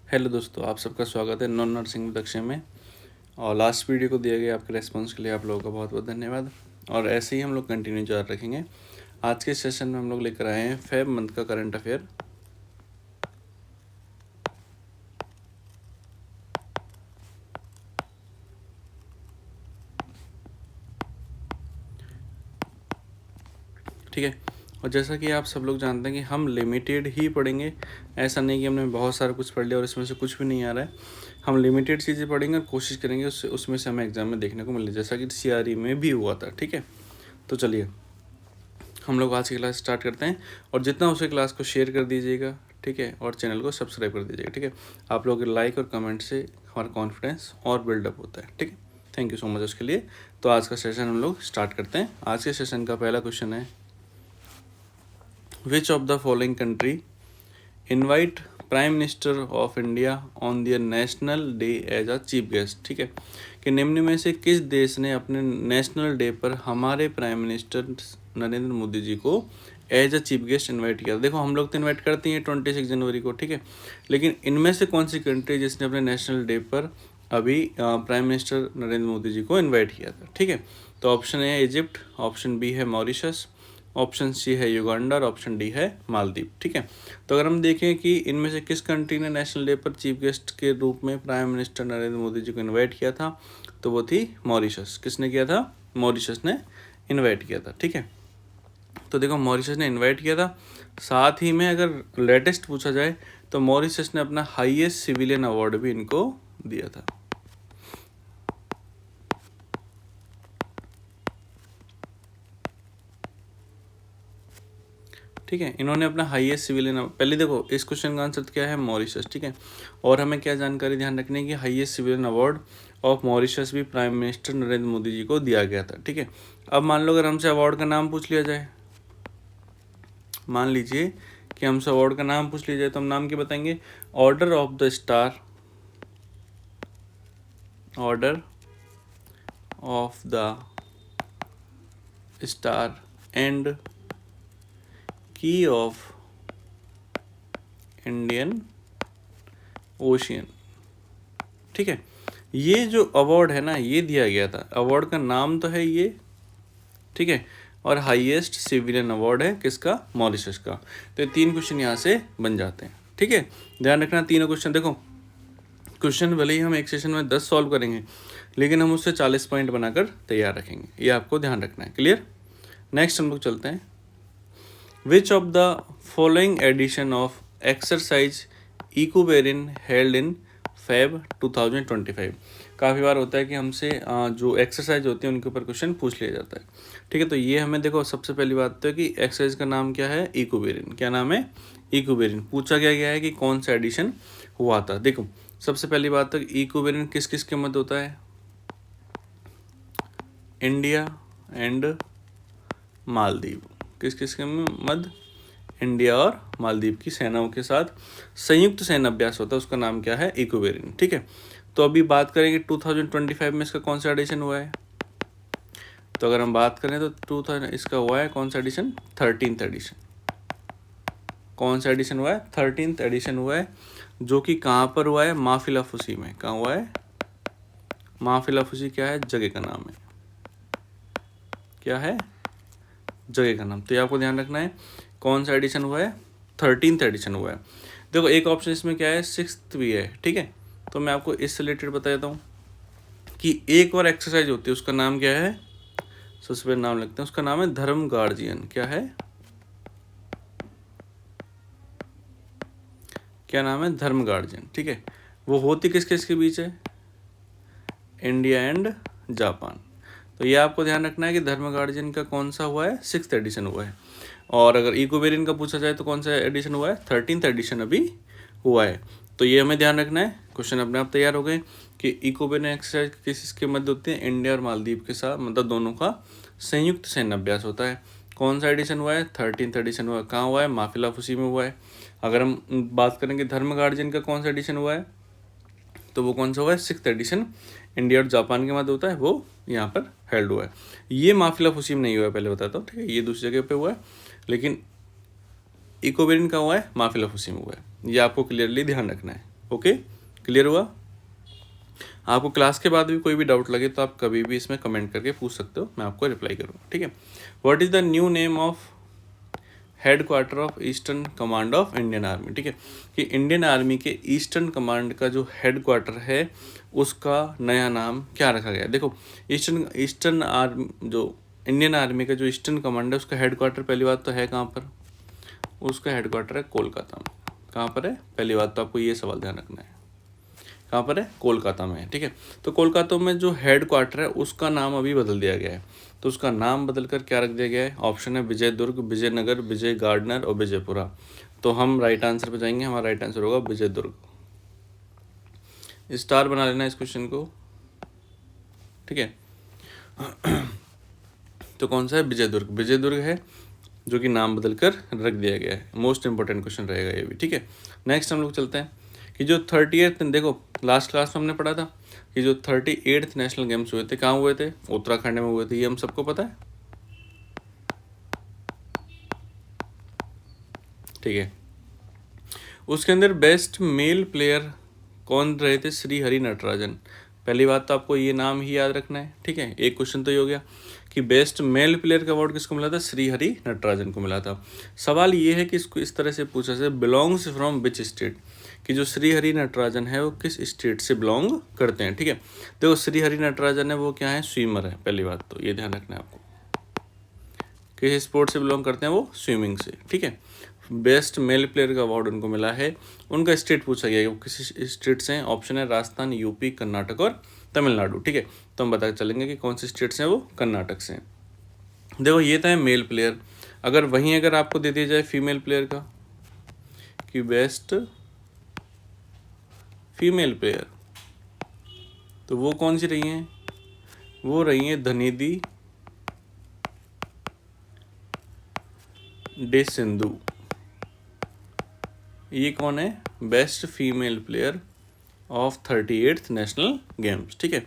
Hello दोस्तों, आप सबका स्वागत है नॉन नर्सिंग विदक्षे में। और लास्ट वीडियो को दिए गए आपके रेस्पॉन्स के लिए आप लोगों का बहुत बहुत धन्यवाद। और ऐसे ही हम लोग कंटिन्यू जारी रखेंगे। आज के सेशन में हम लोग लेकर आए हैं फेब मंथ का करंट अफेयर। ठीक है, और जैसा कि आप सब लोग जानते हैं कि हम लिमिटेड ही पढ़ेंगे। ऐसा नहीं कि हमने बहुत सारा कुछ पढ़ लिया और इसमें से कुछ भी नहीं आ रहा है। हम लिमिटेड चीज़ें पढ़ेंगे और कोशिश करेंगे उसमें से हमें एग्जाम में देखने को मिले, जैसा कि CRE में भी हुआ था। ठीक है, तो चलिए हम लोग आज की क्लास स्टार्ट करते हैं। और जितना हो सके क्लास को शेयर कर दीजिएगा, ठीक है, और चैनल को सब्सक्राइब कर दीजिएगा। ठीक है, आप लोगों के लाइक और कमेंट से हमारा कॉन्फिडेंस और बिल्डअप होता है। ठीक है, थैंक यू सो मच उसके लिए। तो आज का सेशन हम लोग स्टार्ट करते हैं। आज के सेशन का पहला क्वेश्चन है, which of the following country invite prime minister of India on their national day as a chief guest. ठीक है, कि निम्न में से किस देश ने अपने नेशनल डे पर हमारे प्राइम मिनिस्टर नरेंद्र मोदी जी को as a chief guest invite किया। देखो, हम लोग तो इनवाइट करते हैं 26 जनवरी को, ठीक है, लेकिन इनमें से कौन सी कंट्री जिसने अपने नेशनल डे पर अभी प्राइम मिनिस्टर नरेंद्र मोदी जी को इन्वाइट किया था। ठीक है, तो ऑप्शन ए है इजिप्ट, ऑप्शन बी है मॉरिशस, ऑप्शन सी है युगांडा और ऑप्शन डी है मालदीव। ठीक है, तो अगर हम देखें कि इनमें से किस कंट्री ने नेशनल डे पर चीफ गेस्ट के रूप में प्राइम मिनिस्टर नरेंद्र मोदी जी को इनवाइट किया था, तो वो थी मॉरिशस। किसने किया था? मॉरिशस ने इनवाइट किया था। ठीक है, तो देखो मॉरिशस ने इनवाइट किया था। साथ ही में अगर लेटेस्ट पूछा जाए तो मॉरिशस ने अपना हाईएस्ट सिविलियन अवार्ड भी इनको दिया था। ठीक है, इन्होंने अपना हाईएस्ट सिविलियन, पहले देखो इस क्वेश्चन का आंसर क्या है? मॉरिशस। ठीक है, और हमें क्या जानकारी ध्यान रखनी है कि highest civilian award of Mauritius भी प्राइम मिनिस्टर नरेंद्र मोदी जी को दिया गया था। ठीक है, अब मान लो अगर हमसे अवार्ड का नाम पूछ लिया जाए, मान लीजिए कि हमसे अवार्ड का नाम पूछ लिया जाए, तो हम नाम क्या बताएंगे? Order of the star, order of the star and की ऑफ इंडियन ओशियन। ठीक है, ये जो अवार्ड है ना, ये दिया गया था। अवार्ड का नाम तो है ये, ठीक है, और हाईएस्ट सिविलियन अवार्ड है किसका? मॉरिशस का। तो ये 3 क्वेश्चन यहाँ से बन जाते हैं। ठीक है, ध्यान रखना तीनों क्वेश्चन। देखो, क्वेश्चन भले ही हम एक सेशन में 10 सॉल्व करेंगे, लेकिन हम उससे 40 पॉइंट बनाकर तैयार रखेंगे। ये आपको ध्यान रखना है। क्लियर? नेक्स्ट हम लोग चलते हैं। Which of the following edition of exercise Ekuverin held in Feb 2025। काफ़ी बार होता है कि हमसे जो एक्सरसाइज होती है उनके ऊपर क्वेश्चन पूछ लिया जाता है। ठीक है, तो ये हमें देखो, सबसे पहली बात तो है कि एक्सरसाइज का नाम क्या है? इकोबेरिन। क्या नाम है? इकोबेरिन। पूछा क्या गया है कि कौन सा एडिशन हुआ था। देखो, सबसे पहली बात तो इकोबेरिन किस किस के मध्य होता है? India and Maldives. किस किस के मध्य? इंडिया और मालदीव की सेनाओं के साथ संयुक्त सैन्य अभ्यास होता है, उसका नाम क्या है? इकोबेरिन। ठीक है, तो अभी बात करेंगे 2025 में इसका कौन सा एडिशन हुआ है। तो अगर हम बात करें तो 2000 इसका हुआ है कौन सा एडिशन? 13th addition. कौन सा एडिशन हुआ है? 13th एडिशन हुआ है, जो कि कहाँ पर हुआ है? माफिलाफुसी में। कहाँ हुआ है? माफिलाफुसी क्या है? जगह का नाम है। क्या है? जगह का नाम। तो ये आपको ध्यान रखना है, कौन सा एडिशन हुआ है? 13th एडिशन हुआ है। देखो, एक ऑप्शन इसमें क्या है? 6th भी है। ठीक है, तो मैं आपको इससे रिलेटेड बता देता हूँ कि एक और एक्सरसाइज होती है, उसका नाम क्या है? सबसे पहले नाम लिखते हैं, उसका नाम है धर्म गार्जियन। क्या है? क्या नाम है? धर्म गार्जियन। ठीक है, वो होती किस किस के बीच है? India and Japan. तो ये आपको ध्यान रखना है कि धर्म गार्जियन का कौन सा हुआ है? 6th एडिशन हुआ है। और अगर इकोबेरिन का पूछा जाए तो कौन सा एडिशन हुआ है? 13th एडिशन अभी हुआ है। तो ये हमें ध्यान रखना है। क्वेश्चन अपने आप तैयार हो गए कि इकोबेरिन एक्सरसाइज किसके मध्य होती है? इंडिया और मालदीव के साथ, मतलब दोनों का संयुक्त सैन्य अभ्यास होता है। कौन सा एडिशन हुआ है? 13th एडिशन हुआ है। कहाँ हुआ है? माफिलाफुसी में हुआ है। अगर हम बात करेंगे धर्म गार्जियन का कौन सा एडिशन हुआ है, तो वो कौन सा हुआ है? 6th addition. इंडिया और जापान के मध्य होता है, वो यहाँ पर हेल्ड हुआ है। ये माफिलाफुसी में नहीं हुआ है, पहले बताता हूँ। ठीक है, ये दूसरी जगह पे हुआ है, लेकिन इकोबेरिन का हुआ है माफिलाफुसी में हुआ है। ये आपको क्लियरली ध्यान रखना है। ओके, क्लियर हुआ? आपको क्लास के बाद भी कोई भी डाउट लगे तो आप कभी भी इसमें कमेंट करके पूछ सकते हो, मैं आपको रिप्लाई करूँगा, ठीक है। What is the new name of head quarter of eastern command of Indian army, ठीक है, कि इंडियन आर्मी के ईस्टर्न कमांड का जो हेड क्वार्टर है उसका नया नाम क्या रखा गया है। देखो ईस्टर्न आर्मी जो इंडियन आर्मी का जो ईस्टर्न कमांड है उसका हेड क्वार्टर पहली बात तो है कहाँ पर, उसका हेड क्वार्टर है कोलकाता में। कहाँ पर है? पहली बात तो आपको ये सवाल ध्यान रखना है, कहाँ पर है? कोलकाता में है, ठीक है। तो कोलकाता में जो हेड क्वार्टर है उसका नाम अभी बदल दिया गया है, तो उसका नाम बदलकर क्या रख दिया गया है? ऑप्शन है विजय दुर्ग, विजयनगर, विजय गार्डनर और विजयपुरा। तो हम राइट आंसर पे जाएंगे, हमारा राइट आंसर होगा विजय दुर्ग। स्टार बना लेना इस क्वेश्चन को, ठीक है। तो कौन सा है? विजय दुर्ग। विजय दुर्ग है जो कि नाम बदलकर रख दिया गया है। मोस्ट इंपॉर्टेंट क्वेश्चन रहेगा ये भी, ठीक है। नेक्स्ट हम लोग चलते हैं कि जो 38th, देखो लास्ट क्लास में हमने पढ़ा था कि जो 38th नेशनल गेम्स हुए थे कहाँ हुए थे? उत्तराखंड में हुए थे, ये हम सबको पता है, ठीक है। उसके अंदर बेस्ट मेल प्लेयर कौन रहे थे? श्री हरि नटराजन। पहली बात तो आपको ये नाम ही याद रखना है, ठीक है। एक क्वेश्चन तो ये हो गया कि बेस्ट मेल प्लेयर का अवार्ड किसको मिला था? श्री हरि नटराजन को मिला था। सवाल ये है कि इसको इस तरह से पूछा जाए, बिलोंग्स फ्रॉम विच स्टेट, कि जो श्री हरि नटराजन है वो किस स्टेट से बिलोंग करते हैं, ठीक है। देखो श्री हरि नटराजन है वो क्या है? स्विमर है, पहली बात तो ये ध्यान रखना है आपको, किस स्पोर्ट से बिलोंग करते हैं वो? स्विमिंग से, ठीक है। बेस्ट मेल प्लेयर का अवार्ड उनको मिला है। उनका स्टेट पूछा गया है, वो किसी स्टेट से हैं? ऑप्शन है राजस्थान, यूपी, कर्नाटक और तमिलनाडु, ठीक है। तो हम बता चलेंगे कि कौन से स्टेट से हैं वो? कर्नाटक से हैं। देखो ये था मेल प्लेयर। अगर वहीं अगर आपको दे दिया जाए फीमेल प्लेयर का कि बेस्ट फीमेल प्लेयर, तो वो कौन सी रही हैं? वो रही हैं धनिधि डे सिंधु। ये कौन है? Best female player of 38th national games, ठीक है।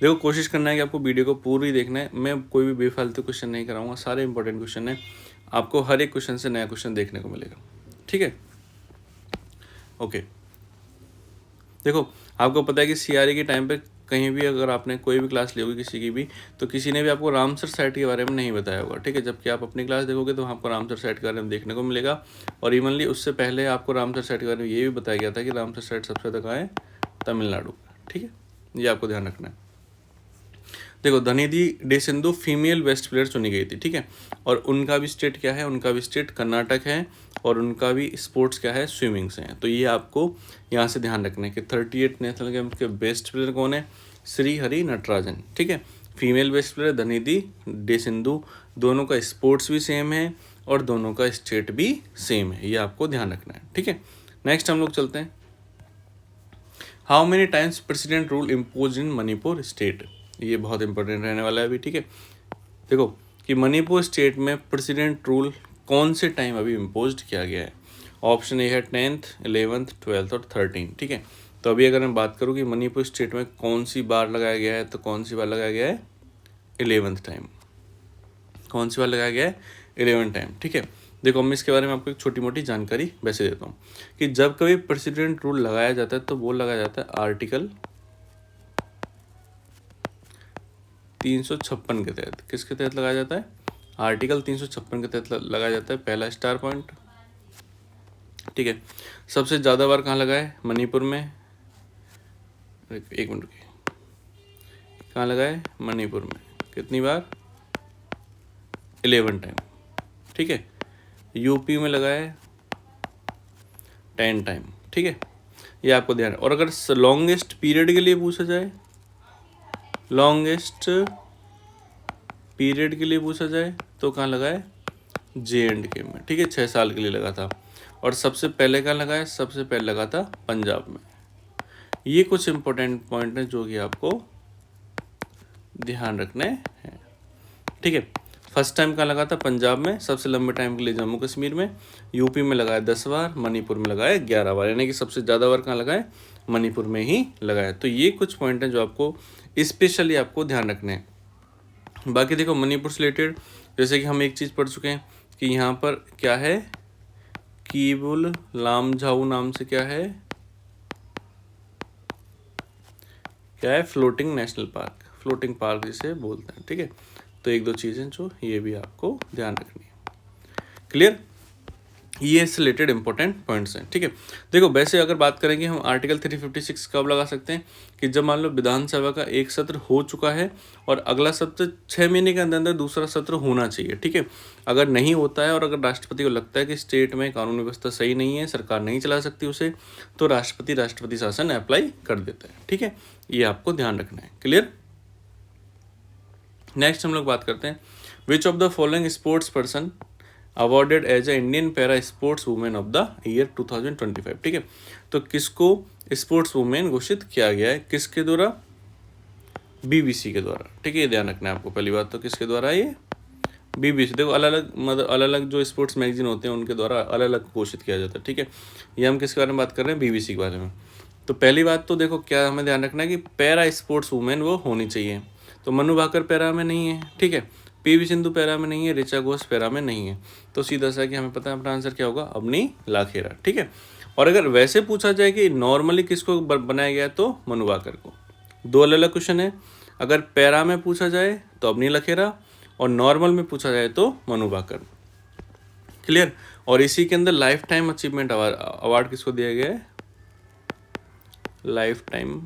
देखो कोशिश करना है कि आपको वीडियो को पूरी देखना है, मैं कोई भी बेफालतू क्वेश्चन नहीं कराऊंगा, सारे इंपॉर्टेंट क्वेश्चन है, आपको हर एक क्वेश्चन से नया क्वेश्चन देखने को मिलेगा, ठीक है। ओके, देखो आपको पता है कि सीआरई के टाइम पे कहीं भी अगर आपने कोई भी क्लास ली होगी किसी की भी, तो किसी ने भी आपको रामसर साइट के बारे में नहीं बताया होगा, ठीक है। जबकि आप अपनी क्लास देखोगे तो आपको रामसर साइट के बारे में देखने को मिलेगा। और इवनली उससे पहले आपको रामसर साइट के बारे में ये भी बताया गया था कि रामसर साइट सबसे ज़्यादा कहाँ है? तमिलनाडु, ठीक है। ये आपको ध्यान रखना है। देखो Dhinidhi Desinghu female best player चुनी गई थी, ठीक है। और उनका भी स्टेट क्या है? उनका भी स्टेट कर्नाटक है और उनका भी स्पोर्ट्स क्या है? स्विमिंग से है। तो ये आपको यहाँ से ध्यान रखना है कि 38 नेशनल गेम्स के बेस्ट प्लेयर कौन है? श्री हरि नटराजन, ठीक है। Female best player Dhinidhi Desinghu, दोनों का स्पोर्ट्स भी सेम है और दोनों का स्टेट भी सेम है, ये आपको ध्यान रखना है, ठीक है। नेक्स्ट हम लोग चलते हैं, how many times president rule impose in Manipur state. ये बहुत इंपॉर्टेंट रहने वाला है अभी, ठीक है। देखो कि मणिपुर स्टेट में प्रेसिडेंट रूल कौन से टाइम अभी इम्पोज किया गया है? ऑप्शन ए है 10th, 11th, 12th और 13, ठीक है। तो अभी अगर मैं बात करूँ कि मणिपुर स्टेट में कौन सी बार लगाया गया है, तो कौन सी बार लगाया गया है? 11th time. कौन सी बार लगाया गया है? 11th टाइम, ठीक है। देखो मैं इसके बारे में आपको एक छोटी मोटी जानकारी वैसे देता हूँ कि जब कभी प्रेसिडेंट रूल लगाया जाता है तो वो लगाया जाता है आर्टिकल 356 के तहत। किसके तहत लगाया जाता है? आर्टिकल 356 के तहत लगाया जाता है। पहला स्टार पॉइंट, ठीक है। सबसे ज़्यादा बार कहाँ लगा है? मणिपुर में। एक मिनट रुकिए, कहाँ लगा है? मणिपुर में। कितनी बार? 11 टाइम, ठीक है। यूपी में लगा है 10 टाइम, ठीक है। ये आपको ध्यान है। और अगर लॉन्गेस्ट पीरियड के लिए पूछा जाए, लॉन्गेस्ट पीरियड के लिए पूछा जाए तो कहाँ लगा है? JNK में, ठीक है। 6 साल के लिए लगा था। और सबसे पहले कहाँ लगा है? सबसे पहले लगा था पंजाब में। ये कुछ इंपॉर्टेंट पॉइंट हैं जो कि आपको ध्यान रखने हैं, ठीक है। फर्स्ट टाइम कहाँ लगा था? पंजाब में। सबसे लंबे टाइम के लिए जम्मू कश्मीर में। यूपी में लगाया 10 बार, मणिपुर में लगाया 11 बार, यानी कि सबसे ज़्यादा बार कहाँ लगाए? मणिपुर में ही लगाया। तो ये कुछ पॉइंट हैं जो आपको स्पेशली आपको ध्यान रखने हैं। बाकी देखो मणिपुर से रिलेटेड जैसे कि हम एक चीज़ पढ़ चुके हैं कि यहाँ पर क्या है? कीबुल लामझाऊ नाम से क्या है? क्या है, floating national park, floating park जिसे बोलते हैं, ठीक है। तो एक दो चीज़ें जो ये भी आपको ध्यान रखनी है। क्लियर, ये इससे रिलेटेड इंपॉर्टेंट पॉइंट्स हैं, ठीक है। देखो वैसे अगर बात करेंगे हम आर्टिकल 356 कब लगा सकते हैं कि जब मान लो विधानसभा का एक सत्र हो चुका है और अगला सत्र 6 महीने के अंदर अंदर दूसरा सत्र होना चाहिए, ठीक है। अगर नहीं होता है और अगर राष्ट्रपति को लगता है कि स्टेट में कानून व्यवस्था सही नहीं है, सरकार नहीं चला सकती उसे, तो राष्ट्रपति शासन अप्लाई कर देता है, ठीक है। ये आपको ध्यान रखना है। क्लियर। नेक्स्ट हम लोग बात करते हैं, which of the following sports person awarded as a Indian para sports women of the year 2025, ठीक है। तो किसको स्पोर्ट्स वुमेन घोषित किया गया है, किसके द्वारा, बीबीसी के द्वारा, ठीक है। ये ध्यान रखना है आपको। पहली बात तो किसके द्वारा, ये बीबीसी। देखो अलग अलग मतलब अलग अलग जो स्पोर्ट्स मैगजीन होते हैं उनके द्वारा अलग अलग घोषित किया जाता है, ठीक है। ये हम किसके बारे में बात कर रहे हैं, बीबीसी के बारे में। तो पहली बात तो देखो क्या हमें ध्यान रखना है कि पैरा स्पोर्ट्स वुमेन वो होनी चाहिए। तो मनु भाकर पैरा में नहीं है, ठीक है। पीवी सिंधु पैरा में नहीं है, ऋचा घोष पैरा में नहीं है। तो सीधा सा कि हमें पता है अपना आंसर क्या होगा, अवनी लाखेरा, ठीक है। और अगर वैसे पूछा जाए कि नॉर्मली किसको बनाया गया तो मनु भाकर को। दो अलग अलग क्वेश्चन है। अगर पैरा में पूछा जाए तो अवनी लाखेरा और नॉर्मल में पूछा जाए तो मनु भाकर। क्लियर। और इसी के अंदर लाइफ टाइम अचीवमेंट अवार्ड किसको दिया गया है, lifetime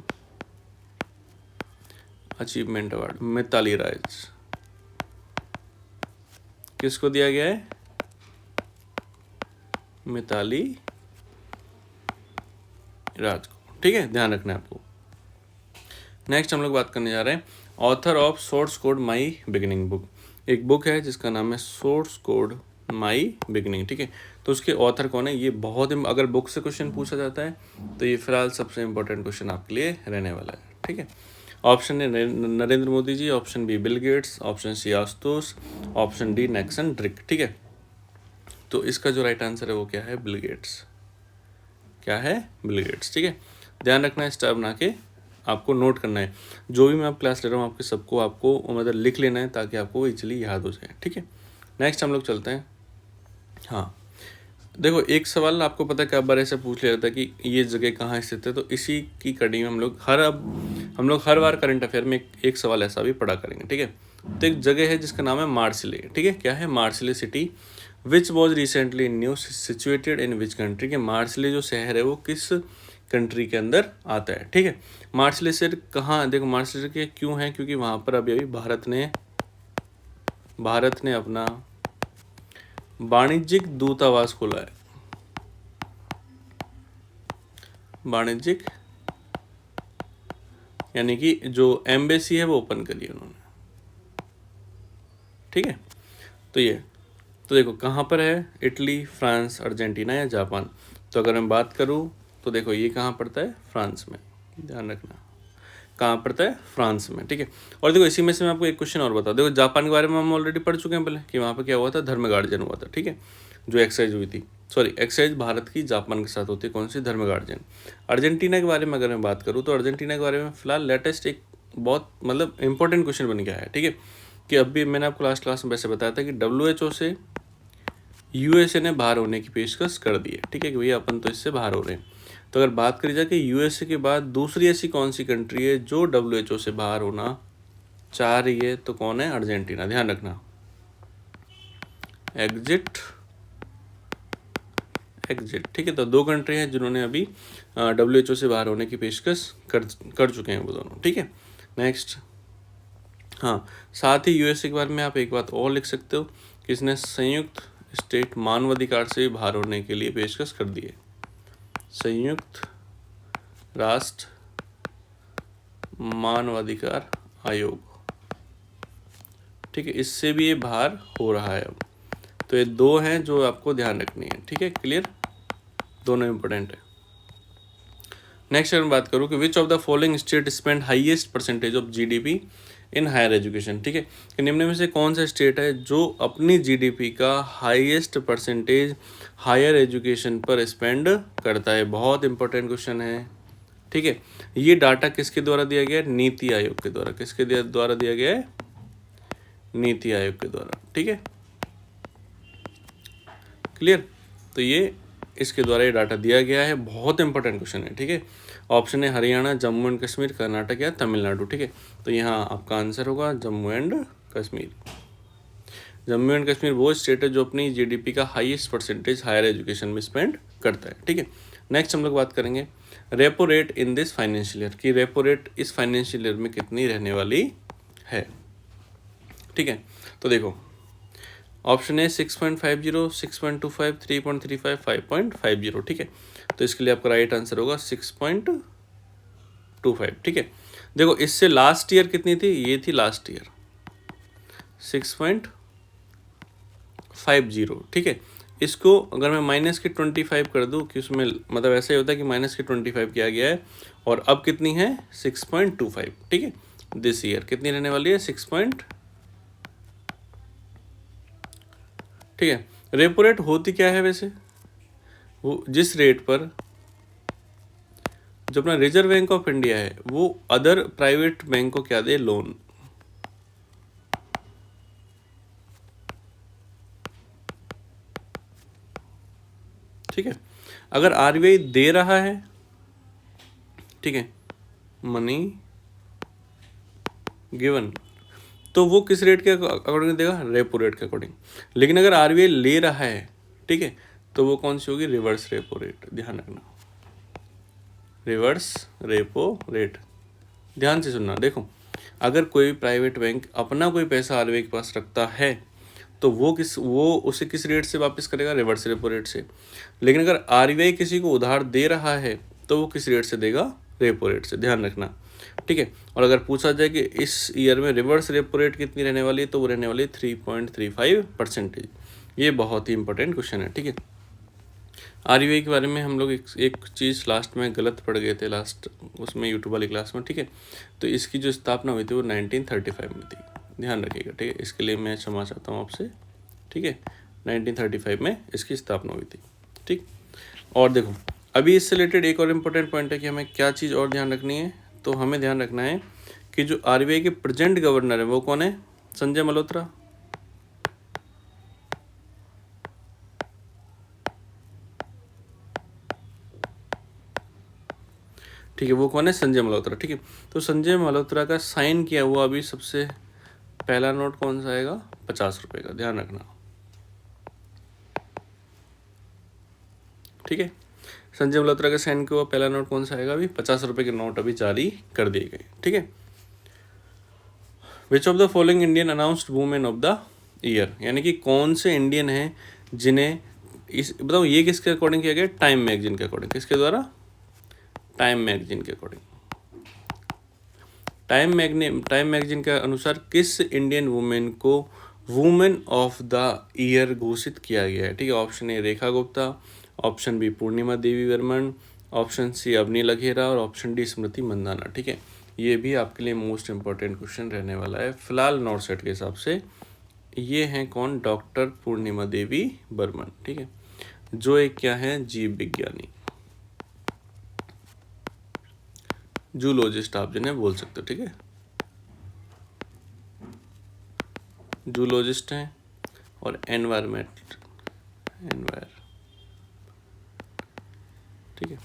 achievement award Mithali Raj किसको दिया गया है, मिताली राज को, ठीक है। ध्यान रखना है आपको। नेक्स्ट हम लोग बात करने जा रहे हैं author of source code my beginning book. एक बुक है जिसका नाम है सोर्स कोड माई बिगिनिंग, ठीक है। तो उसके ऑथर कौन है, ये बहुत अगर बुक से क्वेश्चन पूछा जाता है तो ये फिलहाल सबसे इंपॉर्टेंट क्वेश्चन आपके लिए रहने वाला है, ठीक है। Option A Narendra Modi ji, option B Bill Gates, option C Ashutosh, option D Nexon Drick, ठीक है। तो इसका जो राइट आंसर है वो क्या है, बिल गेट्स। क्या है, बिल गेट्स, ठीक है। ध्यान रखना है, स्टार बना के आपको नोट करना है। जो भी मैं आप क्लास ले रहा हूँ आपके सबको आपको मतलब लिख लेना है ताकि आपको इजीली याद हो जाए, ठीक है। नेक्स्ट हम लोग चलते हैं। हाँ देखो एक सवाल आपको पता है कई बार ऐसे पूछ लिया जाता है कि ये जगह कहाँ स्थित है, तो इसी की कड़ी में हम लोग हर बार करंट अफेयर में एक सवाल ऐसा भी पढ़ा करेंगे, ठीक है। तो एक जगह है जिसका नाम है मार्सिले, ठीक है। क्या है, Marseille city which was recently in news situated in which country के। मार्सिले जो शहर है वो किस कंट्री के अंदर आता है, ठीक है। मार्सिले से कहाँ, देखो मार्सिले के क्यों है, क्योंकि वहाँ पर अभी भारत ने अपना वाणिज्यिक दूतावास खोला है। वाणिज्यिक यानी कि जो एम्बेसी है वो ओपन करी है उन्होंने, ठीक है। तो ये तो देखो कहाँ पर है, इटली, फ्रांस, अर्जेंटीना या जापान। तो अगर मैं बात करूँ तो देखो ये कहाँ पड़ता है, फ्रांस में। ध्यान रखना कहाँ पड़ता है, फ्रांस में, ठीक है। और देखो इसी में से मैं आपको एक क्वेश्चन और बता, देखो जापान के बारे में हम ऑलरेडी पढ़ चुके हैं पहले कि वहाँ पे क्या हुआ था, धर्मगार्जन हुआ था, ठीक है। जो एक्सरसाइज हुई थी, सॉरी एक्सरसाइज भारत की जापान के साथ होती है, कौन सी, धर्मगार्जन। अर्जेंटीना के बारे में अगर मैं बात करूँ तो अर्जेंटीना के बारे में फिलहाल लेटेस्ट एक बहुत मतलब इंपॉर्टेंट क्वेश्चन बन गया है, ठीक है। कि अभी मैंने आपको लास्ट क्लास में वैसे बताया था कि WHO से USA ने बाहर होने की पेशकश कर दी है, ठीक है, कि भैया अपन तो इससे बाहर हो रहे हैं। तो अगर बात करी जाए कि USA के बाद दूसरी ऐसी कौन सी कंट्री है जो WHO से बाहर होना चाह रही है, तो कौन है, अर्जेंटीना। ध्यान रखना, एग्जिट, ठीक है। तो दो कंट्री हैं जिन्होंने अभी WHO से बाहर होने की पेशकश कर चुके हैं वो दोनों, ठीक है। नेक्स्ट, हाँ साथ ही USA के बारे में आप एक बात और लिख सकते हो कि इसने संयुक्त स्टेट मानवाधिकार से बाहर होने के लिए पेशकश कर दी है। संयुक्त राष्ट्र मानवाधिकार आयोग, ठीक है, इससे भी ये बाहर हो रहा है अब। तो ये दो हैं जो आपको ध्यान रखनी है, ठीक है। क्लियर, दोनों इंपॉर्टेंट है। नेक्स्ट अगर बात करूँ कि which of the following state spend highest percentage of GDP in higher education, ठीक है। कि निम्न में से कौन सा स्टेट है जो अपनी GDP का हाईएस्ट परसेंटेज हायर एजुकेशन पर स्पेंड करता है। बहुत इंपॉर्टेंट क्वेश्चन है, ठीक है। ये डाटा किसके द्वारा दिया गया है, नीति आयोग के द्वारा। किसके द्वारा दिया गया है, नीति आयोग के द्वारा, ठीक है। क्लियर, तो ये इसके द्वारा ये डाटा दिया गया है। बहुत इंपॉर्टेंट क्वेश्चन है, ठीक है। ऑप्शन है हरियाणा, जम्मू एंड कश्मीर, कर्नाटक या तमिलनाडु, ठीक है। तो यहाँ आपका आंसर होगा जम्मू एंड कश्मीर। जम्मू एंड कश्मीर वो स्टेट है जो अपनी जीडीपी का हाईएस्ट परसेंटेज हायर एजुकेशन में स्पेंड करता है, ठीक है। नेक्स्ट हम लोग बात करेंगे repo rate in this financial year, कि रेपो रेट इस फाइनेंशियल ईयर में कितनी रहने वाली है, ठीक है। तो देखो ऑप्शन है 6.50, 6.25, 3.35, 5.50, ठीक है। तो इसके लिए आपका राइट आंसर होगा 6.25, ठीक है। देखो इससे लास्ट ईयर कितनी थी, ये थी लास्ट ईयर 6.50, ठीक है। इसको अगर मैं माइनस के 25 कर दूं कि उसमें मतलब ऐसा ही होता है कि माइनस के 25 किया गया है और अब कितनी है 6.25, ठीक है। दिस ईयर कितनी रहने वाली है 6. ठीक है। रेपो रेट होती क्या है वैसे, वो जिस रेट पर जो अपना रिजर्व बैंक ऑफ इंडिया है वो अदर प्राइवेट बैंक को क्या दे, लोन, ठीक है। अगर आरबीआई दे रहा है, ठीक है, मनी गिवन, तो वो किस रेट के अकॉर्डिंग देगा, रेपो रेट के अकॉर्डिंग। लेकिन अगर आरबीआई ले रहा है, ठीक है, तो वो कौन सी होगी, रिवर्स रेपो रेट, ध्यान रखना, रिवर्स रेपो रेट। ध्यान से सुनना, देखो अगर कोई प्राइवेट बैंक अपना कोई पैसा आरबीआई के पास रखता है तो वो उसे किस रेट से वापस करेगा, रिवर्स रेपो रेट से। लेकिन अगर आरबीआई किसी को उधार दे रहा है तो वो किस रेट से देगा, रेपो रेट से, ध्यान रखना, ठीक है। और अगर पूछा जाए कि इस ईयर में रिवर्स रेपो रेट कितनी रहने वाली है तो वो रहने वाली है 3.35%। ये बहुत ही इंपॉर्टेंट क्वेश्चन है, ठीक है। आरबीआई के बारे में हम लोग एक चीज़ लास्ट में गलत पढ़ गए थे, लास्ट उसमें यूट्यूब वाली क्लास में, ठीक है। तो इसकी जो स्थापना हुई थी वो 1935 में थी, ध्यान रखिएगा, ठीक है। इसके लिए मैं क्षमा चाहता हूँ आपसे, ठीक है। 1935 में इसकी स्थापना हुई थी, ठीक। और देखो अभी इससे रिलेटेड एक और इम्पोर्टेंट पॉइंट है कि हमें क्या चीज़ और ध्यान रखनी है, तो हमें ध्यान रखना है कि जो आरबीआई के प्रेजेंट गवर्नर है वो कौन है, संजय मल्होत्रा, ठीक है। वो कौन है, संजय मल्होत्रा, ठीक है। तो संजय मल्होत्रा का साइन किया हुआ अभी सबसे पहला नोट कौन सा आएगा, 50 रुपये का, ध्यान रखना, ठीक है। संजय मल्होत्रा का साइन किया हुआ पहला नोट कौन सा आएगा, अभी 50 रुपये के नोट अभी जारी कर दिए गए, ठीक है। Which of the following Indian announced women of the year, यानी कि कौन से इंडियन हैं जिन्हें इस बताओ ये किसके अकॉर्डिंग किया गया, टाइम मैगजीन के अकॉर्डिंग, किसके द्वारा, टाइम मैगजीन के अकॉर्डिंग। टाइम मैगजीन के अनुसार किस इंडियन वुमेन को वुमेन ऑफ द ईयर घोषित किया गया है, ठीक है। Option A Rekha Gupta, option B Purnima Devi Barman, option C Avani Lekhara और ऑप्शन डी स्मृति मंदाना, ठीक है। ये भी आपके लिए मोस्ट इंपॉर्टेंट क्वेश्चन रहने वाला है फिलहाल नॉट सेट के हिसाब से। ये हैं कौन, डॉक्टर पूर्णिमा देवी बर्मन, ठीक है, जो एक क्या है, जीव विज्ञानी, जूलॉजिस्ट आप जिन्हें बोल सकते हो, ठीक है, जूलॉजिस्ट हैं। और एनवायर, ठीक है,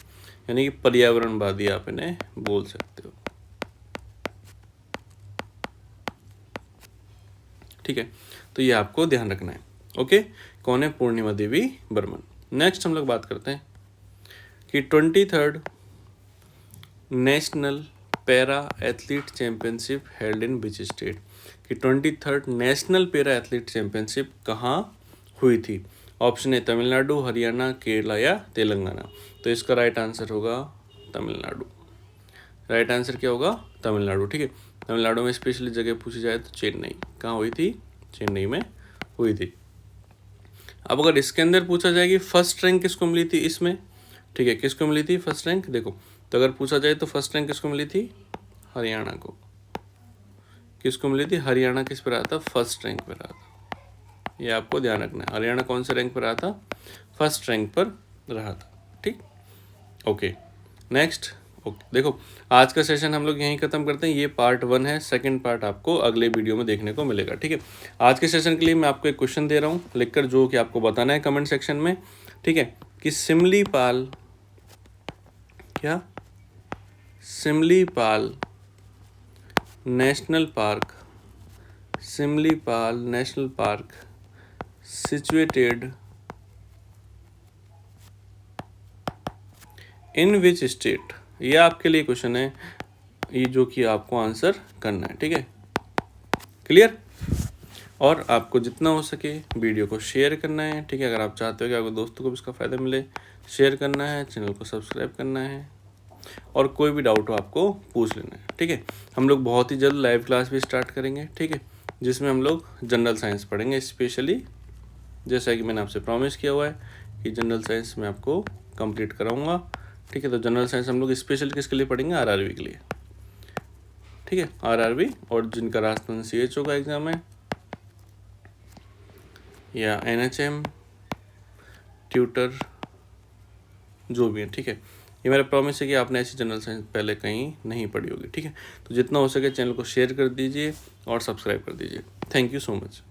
यानी कि पर्यावरणवादी आप इन्हें बोल सकते हो, ठीक है। तो ये आपको ध्यान रखना है, ओके। कौन है, पूर्णिमा देवी बर्मन। नेक्स्ट हम लोग बात करते हैं कि 23rd national para athlete championship held in which state, कि 23rd national para athlete championship कहाँ हुई थी। ऑप्शन है तमिलनाडु, हरियाणा, केरला या तेलंगाना। तो इसका राइट आंसर होगा तमिलनाडु। राइट आंसर क्या होगा, तमिलनाडु, ठीक है। तमिलनाडु में स्पेशली जगह पूछी जाए तो चेन्नई, कहाँ हुई थी, चेन्नई में हुई थी। अब अगर इसके अंदर पूछा जाए कि फर्स्ट रैंक किसको मिली थी इसमें, ठीक है, किसको मिली थी फर्स्ट रैंक, देखो तो अगर पूछा जाए तो फर्स्ट रैंक किसको मिली थी, हरियाणा को। किसको मिली थी, हरियाणा किस पर रहा था, फर्स्ट रैंक पर रहा था। ये आपको ध्यान रखना है, हरियाणा कौन से रैंक पर रहा था, फर्स्ट रैंक पर रहा था, ठीक, ओके। नेक्स्ट, ओके, देखो आज का सेशन हम लोग यहीं ख़त्म करते हैं। ये पार्ट 1 है, सेकंड पार्ट आपको अगले वीडियो में देखने को मिलेगा, ठीक है। आज के सेशन के लिए मैं आपको एक क्वेश्चन दे रहा हूँ लिखकर, जो कि आपको बताना है कमेंट सेक्शन में, ठीक है। कि Similipal national park situated in which state. ये आपके लिए क्वेश्चन है, ये जो कि आपको आंसर करना है, ठीक है, क्लियर। और आपको जितना हो सके वीडियो को शेयर करना है, ठीक है। अगर आप चाहते हो कि आपके दोस्तों को भी इसका फ़ायदा मिले, शेयर करना है, चैनल को सब्सक्राइब करना है, और कोई भी डाउट हो आपको पूछ लेना है, ठीक है। हम लोग बहुत ही जल्द लाइव क्लास भी स्टार्ट करेंगे, ठीक है, जिसमें हम लोग जनरल साइंस पढ़ेंगे स्पेशली, जैसा कि मैंने आपसे प्रॉमिस किया हुआ है कि जनरल साइंस में आपको कंप्लीट कराऊंगा, ठीक है। तो जनरल साइंस हम लोग स्पेशल किसके लिए पढ़ेंगे? आरआरबी के लिए, ठीक है, आरआरबी, और जिनका राजस्थान CHO का एग्ज़ाम है या NHM ट्यूटर जो भी है, ठीक है। ये मेरा प्रॉमिस है कि आपने ऐसी जनरल साइंस पहले कहीं नहीं पढ़ी होगी, ठीक है। तो जितना हो सके चैनल को शेयर कर दीजिए और सब्सक्राइब कर दीजिए। Thank you so much.